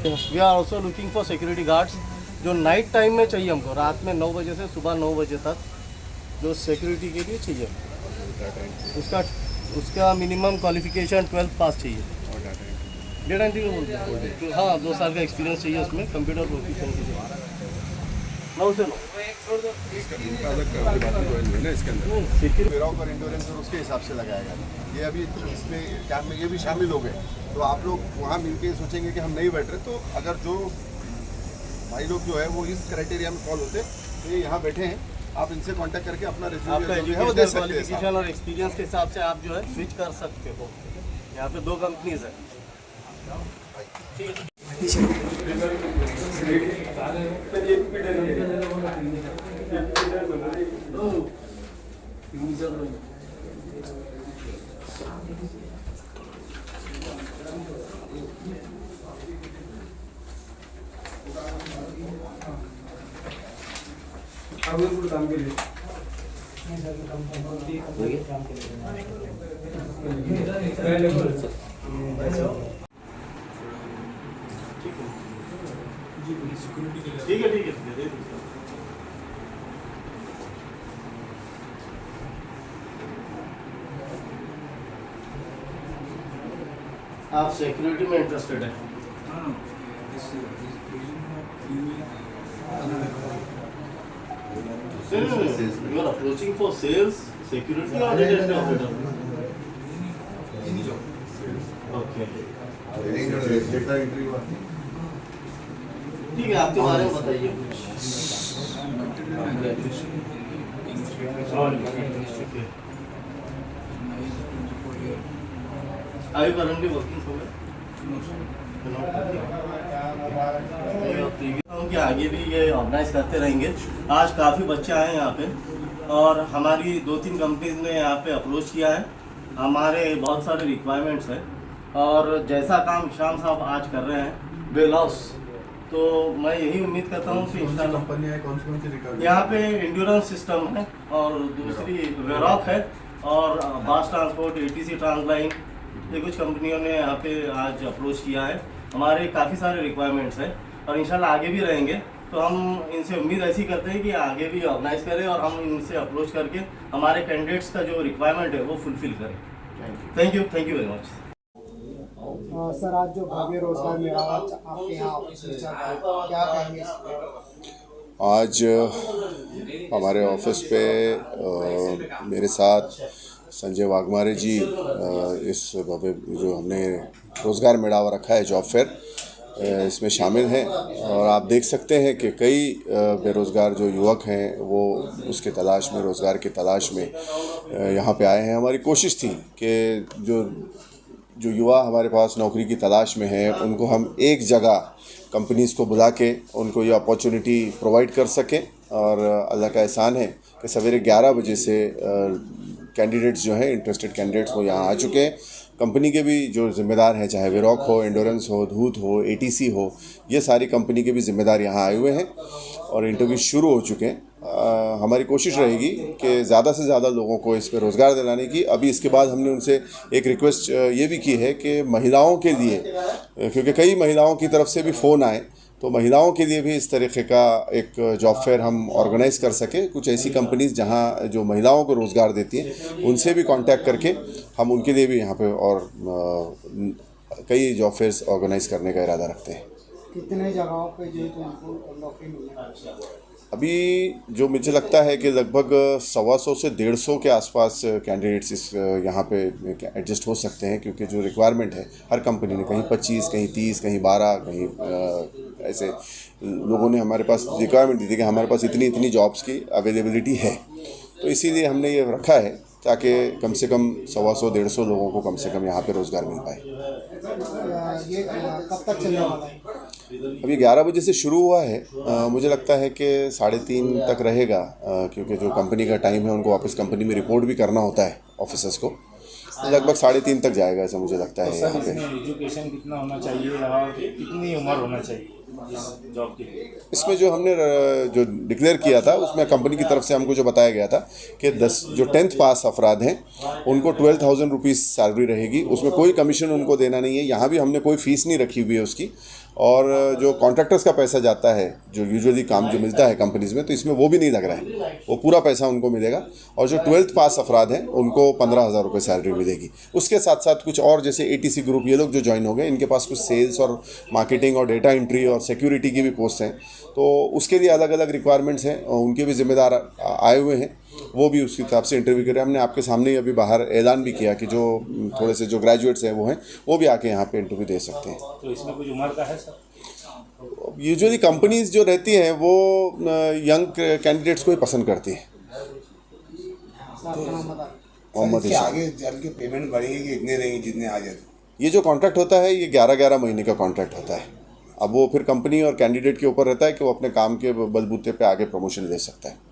We are also looking for security guards जो night time में चाहिए हमको, रात में 9 बजे से सुबह 9 बजे तक जो सिक्योरिटी के लिए चाहिए। उसका मिनिमम क्वालिफिकेशन 12th पास चाहिए। डेटा एंट्री में बोलते हैं, हाँ 2 साल का एक्सपीरियंस चाहिए उसमें, कंप्यूटर प्रोफिशिएंसी चाहिए। 9 से 9 वेयरहाउस और इंश्योरेंस उसके हिसाब से लगाएगा। ये अभी इसमें कैंप में ये भी शामिल हो गए, तो आप लोग वहाँ मिलके सोचेंगे कि हम नहीं बैठ रहे, तो अगर जो भाई लोग जो है वो इस क्राइटेरिया में फॉलो होते तो ये यहाँ बैठे हैं, आप इनसे कांटेक्ट करके अपना आपका एजुकेशन क्वालिफिकेशन और एक्सपीरियंस के हिसाब से आप जो है स्विच कर सकते हो। यहाँ पे 2 कंपनीज है। काम के लिए ठीक है दे दो। आप सिक्योरिटी में इंटरेस्टेड है? You are approaching for sales, security or data operator? Okay. Data entry हुआ। ठीक है, आपके बारे में बताइए कुछ। Are you currently working somewhere? कि आगे भी ये ऑर्गेनाइज करते रहेंगे। आज काफ़ी बच्चे आए हैं यहाँ पे और हमारी 2-3 कंपनीज ने यहाँ पे अप्रोच किया है। हमारे बहुत सारे रिक्वायरमेंट्स हैं और जैसा काम शाम साहब आज कर रहे हैं वेयरहाउस, तो मैं यही उम्मीद करता हूँ कि इंस्टॉल यहाँ पे इंड्योरेंस सिस्टम है और दूसरी वेयरहाउस है और बस ट्रांसपोर्ट, ATC ट्रांसलाइन, ये कुछ कंपनियों ने यहाँ पे आज अप्रोच किया है। हमारे काफ़ी सारे रिक्वायरमेंट्स हैं और इंशाल्लाह आगे भी रहेंगे, तो हम इनसे उम्मीद ऐसी करते हैं कि आगे भी ऑर्गेनाइज करें और हम इनसे अप्रोच करके हमारे कैंडिडेट्स का जो रिक्वायरमेंट है वो फुलफिल करें। Thank you very much. Sir, आज जो भव्य रोजगार मेला आपके यहाँ ऑफिस में चल रहा है, क्या कहेंगे इस पे? आज हमारे ऑफिस पे मेरे साथ संजय वाघमारे जी इस जो हमने रोज़गार मेळावा रखा है जॉब फेयर, इसमें शामिल हैं और आप देख सकते हैं कि कई बेरोज़गार जो युवक हैं वो उसके तलाश में, रोज़गार की तलाश में यहाँ पे आए हैं। हमारी कोशिश थी कि जो युवा हमारे पास नौकरी की तलाश में हैं उनको हम एक जगह कंपनीज़ को बुला के उनको ये अपॉर्चुनिटी प्रोवाइड कर सकें, और अल्लाह का एहसान है कि सवेरे 11 बजे से कैंडिडेट्स जो हैं, इंटरेस्टेड कैंडिडेट्स, वो यहाँ आ चुके हैं। कंपनी के भी जो ज़िम्मेदार हैं, चाहे वेरॉक हो, एंडोरेंस हो, धूत हो, ATC हो, ये सारी कंपनी के भी ज़िम्मेदार यहाँ आए हुए हैं और इंटरव्यू शुरू हो चुके हैं। हमारी कोशिश रहेगी कि ज़्यादा से ज़्यादा लोगों को इस पे रोज़गार दिलाने की। अभी इसके बाद हमने उनसे एक रिक्वेस्ट ये भी की है कि महिलाओं के लिए, क्योंकि कई महिलाओं की तरफ से भी फ़ोन आए, तो महिलाओं के लिए भी इस तरीके का एक जॉब फेयर हम ऑर्गेनाइज़ कर सकें। कुछ ऐसी कंपनीज़ जहां जो महिलाओं को रोज़गार देती हैं उनसे भी कांटेक्ट करके हम उनके लिए भी यहाँ पे और कई जॉब फेयर्स ऑर्गेनाइज़ करने का इरादा रखते हैं। कितने जगहों पे जो तो उनको नौकरी मिलने? अभी जो मुझे लगता है कि लगभग 125 से 150 के आसपास कैंडिडेट्स इस यहाँ पे एडजस्ट हो सकते हैं, क्योंकि जो रिक्वायरमेंट है हर कंपनी ने, कहीं 25, कहीं 30, कहीं 12, कहीं ऐसे लोगों ने हमारे पास रिक्वायरमेंट दी थी कि हमारे पास इतनी जॉब्स की अवेलेबिलिटी है, तो इसीलिए हमने ये रखा है ताकि कम से कम 125-150 लोगों को कम से कम यहाँ पे रोज़गार मिल पाए। ये कब तक चलने वाला है? अभी 11 बजे से शुरू हुआ है, मुझे लगता है कि 3:30 तक रहेगा, क्योंकि जो कंपनी का टाइम है उनको वापस कंपनी में रिपोर्ट भी करना होता है ऑफिसर्स को। लगभग 3:30 तक जाएगा ऐसा मुझे लगता है। यहाँ पे एजुकेशन कितना होना चाहिए और कितनी उम्र होना चाहिए जॉब के लिए? इसमें जो हमने जो डिक्लेयर किया था उसमें कंपनी की तरफ से हमको जो बताया गया था कि 10th पास अफराद हैं उनको 12,000 रुपीज़ सैलरी रहेगी, उसमें कोई कमीशन उनको देना नहीं है। यहाँ भी हमने कोई फ़ीस नहीं रखी हुई है उसकी, और जो कॉन्ट्रैक्टर्स का पैसा जाता है, जो यूजुअली काम जो मिलता है कंपनीज़ में, तो इसमें वो भी नहीं लग रहा है, वो पूरा पैसा उनको मिलेगा। और जो 12th पास अफराद हैं उनको 15,000 रुपये सैलरी मिलेगी। उसके साथ साथ कुछ और जैसे ATC ग्रुप, ये लोग जो ज्वाइन हो गए, इनके पास कुछ सेल्स और मार्केटिंग और डेटा एंट्री और सिक्योरिटी की भी पोस्ट हैं, तो उसके लिए अलग अलग रिक्वायरमेंट्स हैं, उनके भी जिम्मेदार आए हुए हैं, वो भी उस हिसाब से इंटरव्यू करें। हमने आपके सामने ही अभी बाहर ऐलान भी किया कि जो थोड़े से जो ग्रेजुएट्स हैं वो भी आके यहाँ पे इंटरव्यू दे सकते हैं। तो इसमें कुछ उम्र का है सर? यूजुअली कंपनीज जो रहती हैं वो यंग कैंडिडेट्स को ही पसंद करती हैं। आपका नाम बता। मोहम्मद इसके इशान। आगे जल के पेमेंट बढ़ेगी कि इतने रहेंगे जितने आज हैं? ये जो कॉन्ट्रैक्ट होता है ये 11-11 महीने का कॉन्ट्रैक्ट होता है। अब वो फिर कंपनी और कैंडिडेट के ऊपर रहता है कि वो अपने काम के बलबूते पे आगे प्रमोशन ले सकता है।